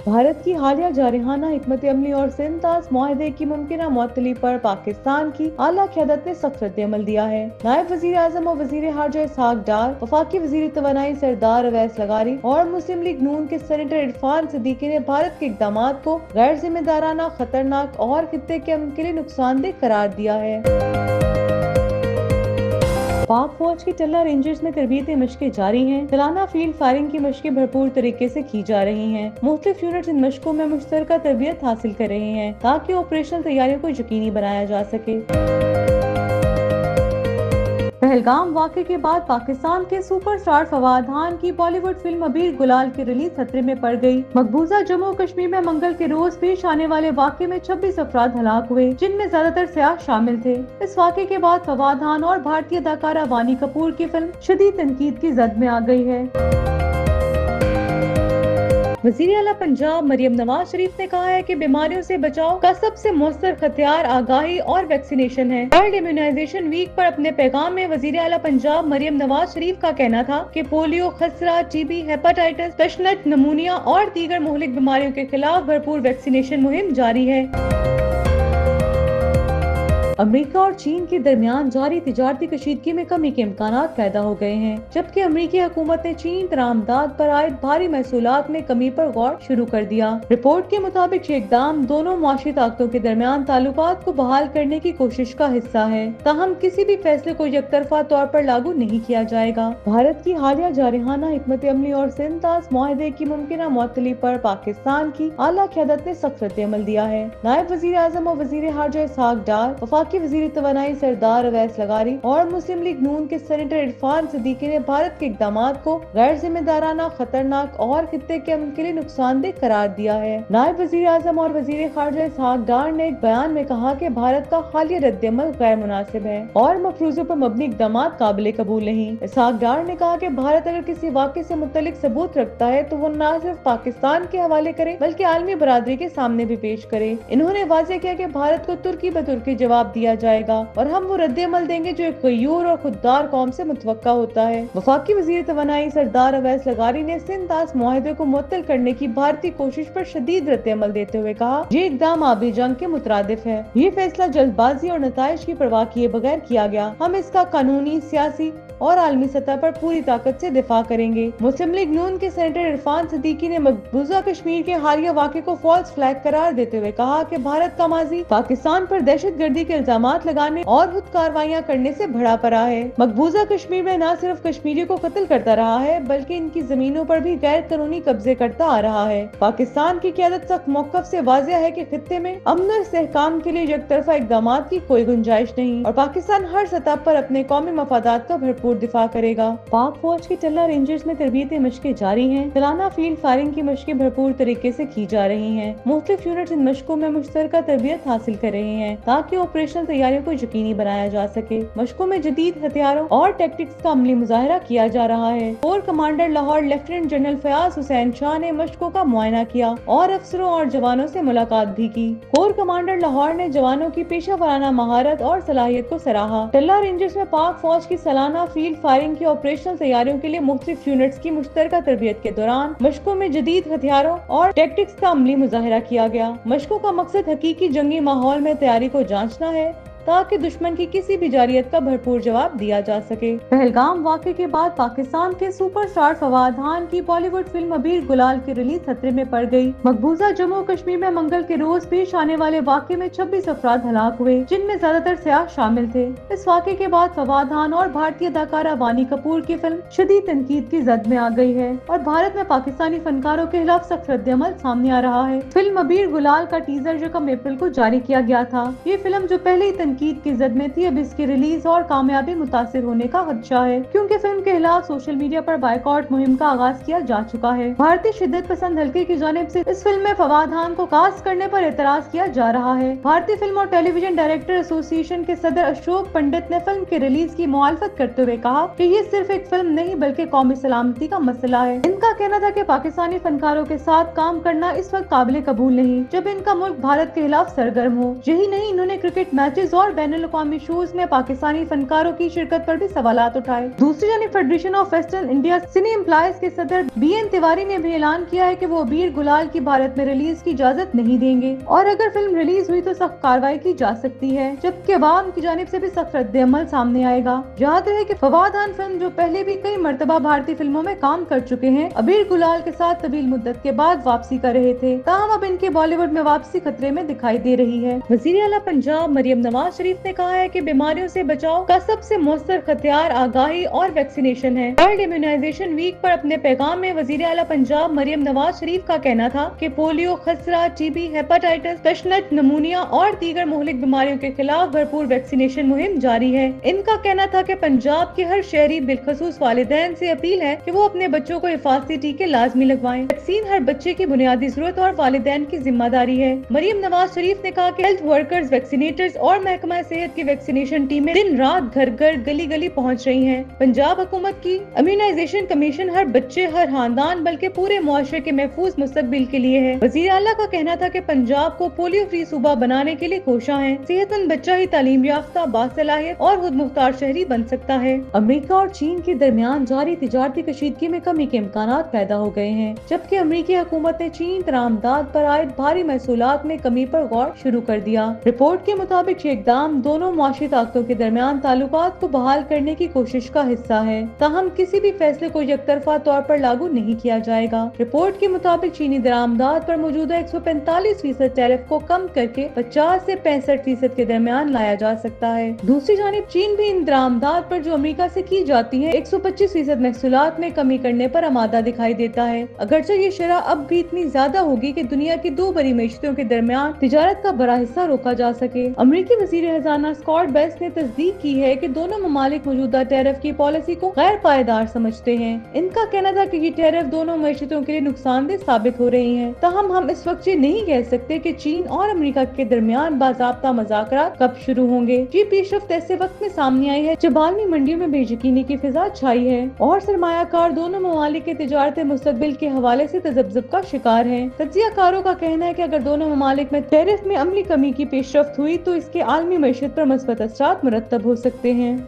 भारत की हालिया जारहाना हिकमत अमली और सिंतास मुआहदे की मुमकिना मुअत्तली पर पाकिस्तान की आला क़यादत ने सख्त रद्द-ए-अमल दिया है। नायब वज़ीर आज़म और वज़ीर ख़ारजा इसहाक डार, वफ़ाकी वज़ीर तवानाई सरदार अवैस लगारी और मुस्लिम लीग नून के सेनेटर इरफान सिद्दीकी ने भारत के इक़दामात को गैर जिम्मेदाराना, खतरनाक और खित्ते के अमन के लिए नुकसानदेह करार दिया है। पाक फौज की टल्ला रेंजर्स में तरबियती मशकें जारी हैं। सालाना फील्ड फायरिंग की मशकें भरपूर तरीके से की जा रही हैं। मुख्तलिफ यूनिट्स इन मशकों में मुश्तरका तरबियत हासिल कर रही हैं ताकि ऑपरेशनल तैयारियों को यकीनी बनाया जा सके। पहलगाम वाक़े के बाद पाकिस्तान के सुपरस्टार फवाद खान की बॉलीवुड फिल्म अबीर गुलाल की रिलीज खतरे में पड़ गई। मकबूजा जम्मू कश्मीर में मंगल के रोज पेश आने वाले वाक़े में 26 अफराद हलाक हुए, जिनमें ज्यादातर सियाह शामिल थे। इस वाक़े के बाद फवाद खान और भारतीय अदाकारा वानी कपूर की फिल्म शदीद तनकीद की जद में आ गई है। वज़ीर आला पंजाब मरियम नवाज शरीफ ने कहा है कि बीमारियों से बचाव का सबसे मौसर हथियार आगाही और वैक्सीनेशन है। वर्ल्ड इम्यूनाइजेशन वीक पर अपने पैगाम में वज़ीर आला पंजाब मरियम नवाज शरीफ का कहना था कि पोलियो, खसरा, टीबी, हेपेटाइटिस, तशनत, नमूनिया और दीगर मुहलिक बीमारियों के खिलाफ भरपूर वैक्सीनेशन मुहिम जारी है। अमेरिका और चीन के दरमियान जारी तिजारती कशीदगी में कमी के इम्कानात पैदा हो गए हैं, जबकि अमेरिकी हुकूमत ने चीन दरामदात पर आयद भारी महसूलात में कमी पर गौर शुरू कर दिया। रिपोर्ट के मुताबिक ये इकदाम दोनों मुआशी ताकतों के दरमियान ताल्लुकात को बहाल करने की कोशिश का हिस्सा है, ताहम किसी भी फैसले को यकतरफा तौर पर लागू नहीं किया जाएगा। भारत की हालिया जारहाना हिकमत अमली और सिंतास मुआहदे की मुमकिना मुअत्तली पर पाकिस्तान की आला क़यादत ने सख्त रद्द-ए-अमल दिया है। नायब वज़ीर आज़म और वज़ीर ख़ारजा इसहाक डार, वफ़ाकी वज़ीर तवानाई सरदार अवैस लगारी और मुस्लिम लीग नून के सेनेटर इरफान सिद्दीकी ने भारत के इक़दामात को गैर जिम्मेदाराना, खतरनाक और खित्ते के अमन के लिए नुकसानदेह करार दिया है। नायब वज़ीर आज़म और वज़ीर ख़ारजा इसहाक डार ने एक बयान में कहा कि भारत का हालिया रद्द-ए-अमल गैर मुनासिब है और मफरूज़ों पर मबनी इक़दामात काबिल कबूल नहीं। इसहाक डार ने कहा कि भारत अगर किसी वाक़े से मुतल्लिक सबूत रखता है तो वो न सिर्फ पाकिस्तान के हवाले करे बल्कि आलमी बरादरी के सामने भी पेश करे। इन्होंने वाज़ेह किया कि भारत को तुर्की बतुर्की जवाब दिया जाएगा और हम वो रद्द-ए-अमल देंगे जो एक गयूर और खुददार कौम से मुतवक्का होता है। वफाकी वज़ीर तवानाई सरदार अवैस लगारी ने सिंतास मुआहदे को मुअत्तल करने की भारतीय कोशिश पर शदीद रद्द-ए-अमल देते हुए कहा, ये इक़दाम आबी जंग के मुतरादिफ है। ये फैसला जल्दबाजी और नताइज की परवाह किए बगैर किया गया। हम इसका कानूनी, सियासी और आलमी सतह पर पूरी ताकत से दिफा करेंगे। मुस्लिम लीग नून के सेनेटर इरफान सिद्दीकी ने मकबूजा कश्मीर के हालिया वाक़े को फॉल्स फ्लैग करार देते हुए कहा कि भारत का माजी पाकिस्तान पर दहशतगर्दी के इल्जामात लगाने और खुद कार्रवाइयां करने से भरा पड़ा है। मकबूजा कश्मीर में न सिर्फ कश्मीरियों को कत्ल करता रहा है बल्कि इनकी जमीनों पर भी गैर कानूनी कब्जे करता आ रहा है। पाकिस्तान की क़यादत सख्त मौक़िफ़ से वाज़ेह है कि खित्ते में अमन और इस्तेहकाम के लिए यकतरफा इक़दामात की कोई गुंजाइश नहीं और पाकिस्तान हर सतह पर अपने कौमी मफादात का भरपूर दिफा करेगा। पाक फौज की टल्ला रेंजर्स में तरबियती मशकें जारी हैं। सालाना फील्ड फायरिंग की मशकें भरपूर तरीके से की जा रही हैं। मुख्तलिफ यूनिट्स इन मशकों में मुश्तरका तरबियत हासिल कर रही हैं ताकि ऑपरेशनल तैयारियों को यकीनी बनाया जा सके। मशकों में जदीद हथियारों और टैक्टिक्स का अमली मुजाहिरा किया जा रहा है। Core commander Lahore lieutenant general Fayyaz Hussain Shah ने मशकों का मुआयना किया और अफसरों और जवानों से मुलाकात भी की। कोर कमांडर लाहौर ने जवानों की पेशा वराना महारत और सलाहियत को सराहा। टल्ला रेंजर्स में पाक फौज की सालाना फील्ड फायरिंग की ऑपरेशनल तैयारियों के लिए मुख्तलिफ यूनिट्स की मुश्तरका तरबियत के दौरान मशकों में जदीद हथियारों और टैक्टिक्स का अमली मुजाहिरा किया गया। मशकों का मकसद हकीकी जंगी माहौल में तैयारी को जांचना है ताकि दुश्मन की किसी भी जारियत का भरपूर जवाब दिया जा सके। पहलगाम वाक़े के बाद पाकिस्तान के सुपरस्टार फवाद खान की बॉलीवुड फिल्म अबीर गुलाल की रिलीज खतरे में पड़ गई। मकबूजा जम्मू कश्मीर में मंगल के रोज पेश आने वाले वाक़े में 26 अफराद हलाक हुए, जिनमें ज्यादातर सियाह शामिल थे। इस वाक़े के बाद फवाद खान और भारतीय अदाकारा वानी कपूर की फिल्म शदीद तनकीद की जद में आ गई है और भारत में पाकिस्तानी फनकारों के खिलाफ सख्त रद्द-ए-अमल सामने आ रहा है। फिल्म अबीर गुलाल का टीजर यकम अप्रैल को जारी किया गया था। ये फिल्म जो पहले ही तनकीद की जद में थी, अब इसकी रिलीज और कामयाबी मुतासिर होने का खदशा है, क्योंकि फिल्म के खिलाफ सोशल मीडिया पर बायकॉट मुहिम का आगाज किया जा चुका है। भारतीय शिद्दत पसंद हल्के की जानिब से इस फिल्म में फवाद खान को कास्ट करने पर एतराज किया जा रहा है। भारतीय फिल्म और टेलीविजन डायरेक्टर एसोसिएशन के सदर अशोक पंडित ने फिल्म की रिलीज की मुखालफत करते हुए कहा कि ये सिर्फ एक फिल्म नहीं बल्कि कौमी सलामती का मसला है। इनका कहना था कि पाकिस्तानी फनकारों के साथ काम करना इस वक्त काबिल कबूल नहीं जब इनका मुल्क भारत के खिलाफ सरगर्म हो। यही नहीं, इन्होंने क्रिकेट मैचेस और बैन अल-अक़वामी शोज में पाकिस्तानी फनकारों की शिरकत पर भी सवालात उठाए। दूसरी जानिब federation of western India cine employees के सदर BN तिवारी ने भी ऐलान किया है कि वो अबीर गुलाल की भारत में रिलीज की इजाजत नहीं देंगे और अगर फिल्म रिलीज हुई तो सख्त कार्रवाई की जा सकती है, जबकि अवाम की जानिब से भी सख्त रद्द-ए-अमल सामने आएगा। याद रहे कि फवाद खान फिल्म जो पहले भी कई मर्तबा भारतीय फिल्मों में काम कर चुके हैं, अबीर गुलाल के साथ तवील मुद्दत के बाद वापसी कर रहे थे, ताहम अब इनके बॉलीवुड में वापसी खतरे में दिखाई दे रही है। वज़ीर आला पंजाब मरियम नवाज शरीफ ने कहा है कि बीमारियों से बचाव का सबसे मौसर हथियार आगाही और वैक्सीनेशन है। वर्ल्ड इम्यूनाइजेशन वीक पर अपने पैगाम में वज़ीर आला पंजाब मरियम नवाज शरीफ का कहना था कि पोलियो, खसरा, TB, हेपेटाइटिस, तशनज, नमूनिया और दीगर मुहलिक बीमारियों के खिलाफ भरपूर वैक्सीनेशन मुहिम जारी है। इनका कहना था कि पंजाब के हर शहरी बिलखसूस वालिदैन से अपील है कि वो अपने बच्चों को हिफाजती टीके लाजमी लगवाएं। वैक्सीन हर बच्चे की बुनियादी जरूरत और वालिदैन की जिम्मेदारी है। मरियम नवाज शरीफ ने कहा कि हेल्थ वर्कर्स, वैक्सीनेटर्स और महकमा सेहत की वैक्सीनेशन टीमें दिन रात घर घर गली गली पहुँच रही है। पंजाब हुकूमत की इम्यूनाइजेशन कमीशन हर बच्चे, हर खानदान बल्कि पूरे मुआशरे के महफूज मुस्तकबिल के लिए है। वज़ीर आला का कहना था कि पंजाब को पोलियो फ्री सूबा बनाने के लिए कोशिश है। सेहतमंद बच्चा ही तालीम याफ्ता, बासलाहियत और खुद मुख्तार शहरी बन सकता है। अमेरिका और चीन के दरमियान जारी तिजारती कशीदगी में कमी के इम्कानात पैदा हो गए हैं, जबकि अमेरिकी हुकूमत ने चीन तरामदाद पर आयद भारी महसूलात में कमी पर गौर शुरू कर दिया। रिपोर्ट के मुताबिक ये इकदाम दोनों मुआशी ताकतों के दरमियान ताल्लुकात को बहाल करने की कोशिश का हिस्सा है, ताहम किसी भी फैसले को यकतरफा तौर पर लागू नहीं किया जाएगा। रिपोर्ट के मुताबिक चीनी दरामदाद पर मौजूदा 145% टैरिफ को कम करके 50 से 65% के दरमियान लाया जा सकता है। दूसरी जानिब चीन भी इन दरामदाद पर जो अमेरिका से की जाती है 125% महसूलात में कमी करने पर आमादा दिखाई देता है। अगरचे ये शरह अब भी इतनी ज्यादा होगी कि दुनिया की दो बड़ी मईशतों के दरमियान तिजारत का बड़ा हिस्सा रोका जा सके। अमेरिकी वज़ीर खजाना स्कॉट बेस्ट ने तस्दीक की है कि दोनों ममालिक मौजूदा टैरिफ की पॉलिसी को गैर पायदार समझते हैं। इनका कहना था कि ये टैरिफ दोनों मईशतों के लिए नुकसानदेह साबित हो रही हैं। ताहम हम इस वक्त ये नहीं कह सकते कि चीन और अमेरिका के दरमियान बाज़ाब्ता मुज़ाकरात कब शुरू होंगे। ये पेशरफ्त ऐसे वक्त में सामने आई है जब आलमी मंडियों में बेयकीनी की फिजा छाई है और सरमायाकार दोनों ममालिक के तिजारती मुस्तकबिल के हवाले से तजब्जुब का शिकार है। तज्जियाकारों का कहना है कि अगर दोनों ममालिक में टैरिफ में अमली कमी की पेशरफ्त हुई तो इसके आलमी मईशत पर मस्बत असरात मुरत्तब हो सकते हैं।